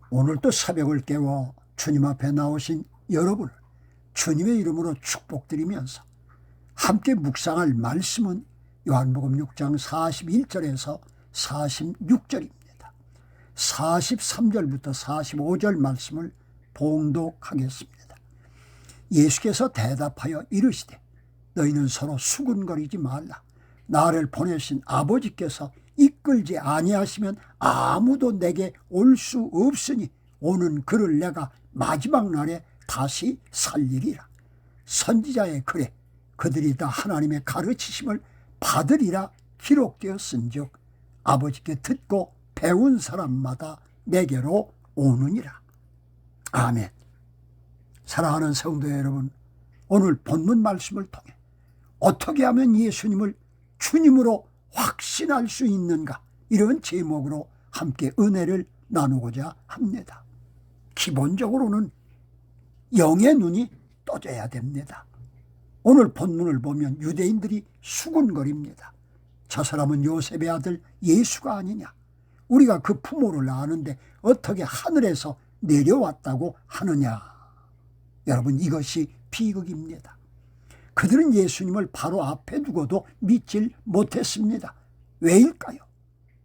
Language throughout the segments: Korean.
오늘도 새벽을 깨워 주님 앞에 나오신 여러분을 주님의 이름으로 축복드리면서 함께 묵상할 말씀은 요한복음 6장 41절에서 46절입니다. 43절부터 45절 말씀을 봉독하겠습니다. 예수께서 대답하여 이르시되 너희는 서로 수군거리지 말라. 나를 보내신 아버지께서 이끌지 아니하시면 아무도 내게 올 수 없으니 오는 그를 내가 마지막 날에 다시 살리리라. 선지자의 글에 그들이 다 하나님의 가르치심을 받으리라 기록되었은즉 아버지께 듣고 배운 사람마다 내게로 오느니라. 아멘. 사랑하는 성도 여러분, 오늘 본문 말씀을 통해 어떻게 하면 예수님을 주님으로 확신할 수 있는가, 이런 제목으로 함께 은혜를 나누고자 합니다. 기본적으로는 영의 눈이 떠져야 됩니다. 오늘 본문을 보면 유대인들이 수군거립니다. 저 사람은 요셉의 아들 예수가 아니냐, 우리가 그 부모를 아는데 어떻게 하늘에서 내려왔다고 하느냐. 여러분, 이것이 비극입니다. 그들은 예수님을 바로 앞에 두고도 믿질 못했습니다. 왜일까요?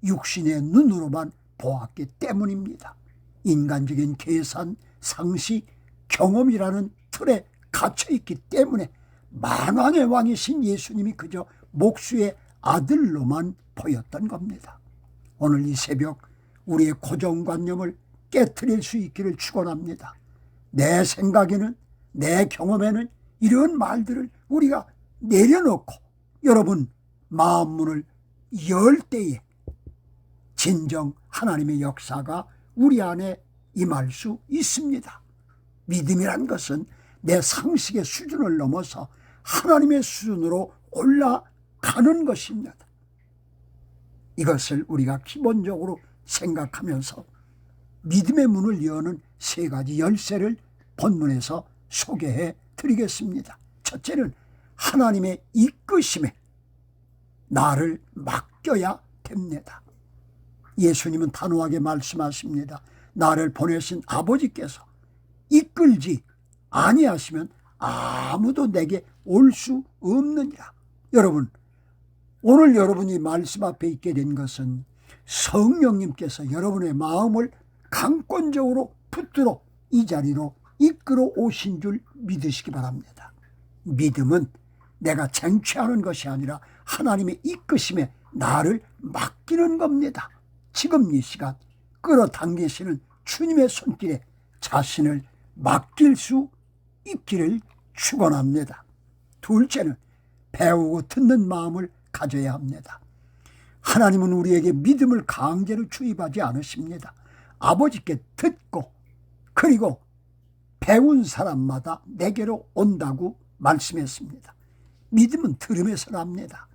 육신의 눈으로만 보았기 때문입니다. 인간적인 계산, 상식, 경험이라는 틀에 갇혀있기 때문에 만왕의 왕이신 예수님이 그저 목수의 아들로만 보였던 겁니다. 오늘 이 새벽 우리의 고정관념을 깨트릴 수 있기를 축원합니다. 내 생각에는, 내 경험에는 이런 말들을 우리가 내려놓고 여러분 마음문을 열 때에 진정 하나님의 역사가 우리 안에 임할 수 있습니다. 믿음이란 것은 내 상식의 수준을 넘어서 하나님의 수준으로 올라가는 것입니다. 이것을 우리가 기본적으로 생각하면서 믿음의 문을 여는 세 가지 열쇠를 본문에서 소개해 드리겠습니다. 첫째는 하나님의 이끄심에 나를 맡겨야 됩니다. 예수님은 단호하게 말씀하십니다. 나를 보내신 아버지께서 이끌지 아니하시면 아무도 내게 올 수 없느니라. 여러분, 오늘 여러분이 말씀 앞에 있게 된 것은 성령님께서 여러분의 마음을 강권적으로 붙들어 이 자리로 이끌어 오신 줄 믿으시기 바랍니다. 믿음은 내가 쟁취하는 것이 아니라 하나님의 이끄심에 나를 맡기는 겁니다. 지금 이 시간 끌어당기시는 주님의 손길에 자신을 맡길 수 있기를 축원합니다. 둘째는 배우고 듣는 마음을 가져야 합니다. 하나님은 우리에게 믿음을 강제로 주입하지 않으십니다. 아버지께 듣고 그리고 배운 사람마다 내게로 온다고 말씀했습니다. 믿음은 들음에서 납니다.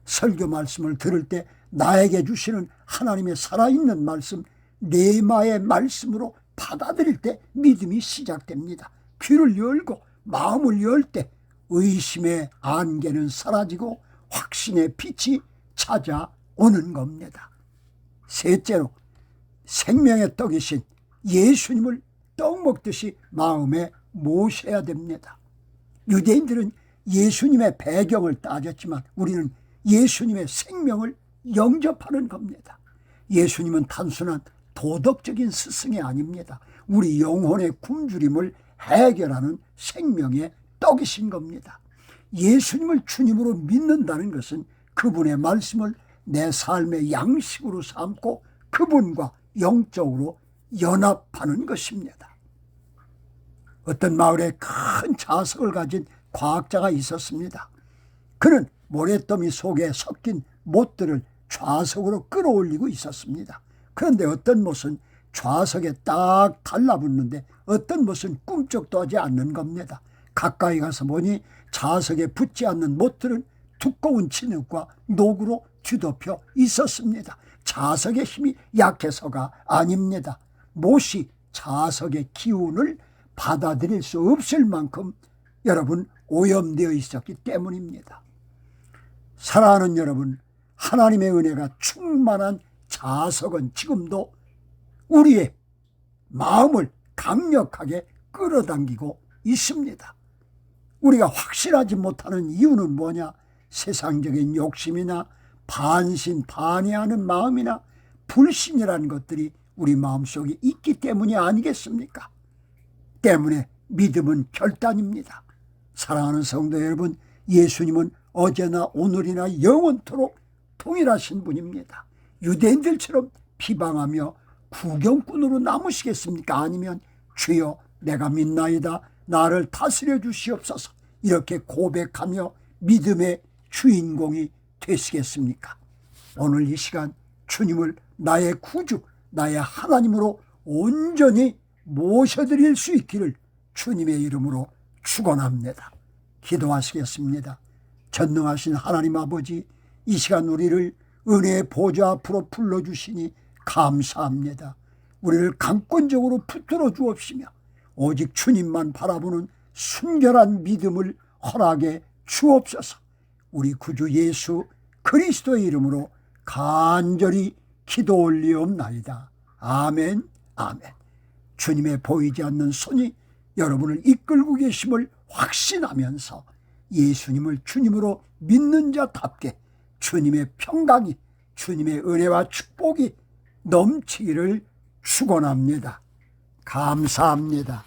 설교 말씀을 들을 때 나에게 주시는 하나님의 살아있는 말씀, 레마의 말씀으로 받아들일 때 믿음이 시작됩니다. 귀를 열고 마음을 열 때 의심의 안개는 사라지고 확신의 빛이 찾아오는 겁니다. 셋째로 생명의 떡이신 예수님을 떡 먹듯이 마음에 모셔야 됩니다. 유대인들은 예수님의 배경을 따졌지만 우리는 예수님의 생명을 영접하는 겁니다. 예수님은 단순한 도덕적인 스승이 아닙니다. 우리 영혼의 굶주림을 해결하는 생명의 떡이신 겁니다. 예수님을 주님으로 믿는다는 것은 그분의 말씀을 내 삶의 양식으로 삼고 그분과 영적으로 연합하는 것입니다. 어떤 마을에 큰 자석을 가진 과학자가 있었습니다. 그는 모래더미 속에 섞인 못들을 좌석으로 끌어올리고 있었습니다. 그런데 어떤 못은 좌석에 딱 달라붙는데 어떤 못은 꿈쩍도 하지 않는 겁니다. 가까이 가서 보니 좌석에 붙지 않는 못들은 두꺼운 진흙과 녹으로 뒤덮여 있었습니다. 자석의 힘이 약해서가 아닙니다. 못이 자석의 기운을 받아들일 수 없을 만큼 여러분 오염되어 있었기 때문입니다. 사랑하는 여러분, 하나님의 은혜가 충만한 자석은 지금도 우리의 마음을 강력하게 끌어당기고 있습니다. 우리가 확실하지 못하는 이유는 뭐냐? 세상적인 욕심이나 반신반의하는 마음이나 불신이라는 것들이 우리 마음속에 있기 때문이 아니겠습니까? 때문에 믿음은 결단입니다. 사랑하는 성도 여러분, 예수님은 어제나 오늘이나 영원토록 동일하신 분입니다. 유대인들처럼 비방하며 구경꾼으로 남으시겠습니까? 아니면 주여 내가 믿나이다, 나를 다스려 주시옵소서, 이렇게 고백하며 믿음의 주인공이 되시겠습니까? 오늘 이 시간 주님을 나의 구주, 나의 하나님으로 온전히 모셔드릴 수 있기를 주님의 이름으로 축원합니다. 기도하시겠습니다. 전능하신 하나님 아버지, 이 시간 우리를 은혜의 보좌 앞으로 불러주시니 감사합니다. 우리를 강권적으로 붙들어 주옵시며 오직 주님만 바라보는 순결한 믿음을 허락해 주옵소서. 우리 구주 예수 그리스도의 이름으로 간절히 기도 올리옵나이다. 아멘, 아멘. 주님의 보이지 않는 손이 여러분을 이끌고 계심을 확신하면서 예수님을 주님으로 믿는 자답게 주님의 평강이, 주님의 은혜와 축복이 넘치기를 축원합니다. 감사합니다.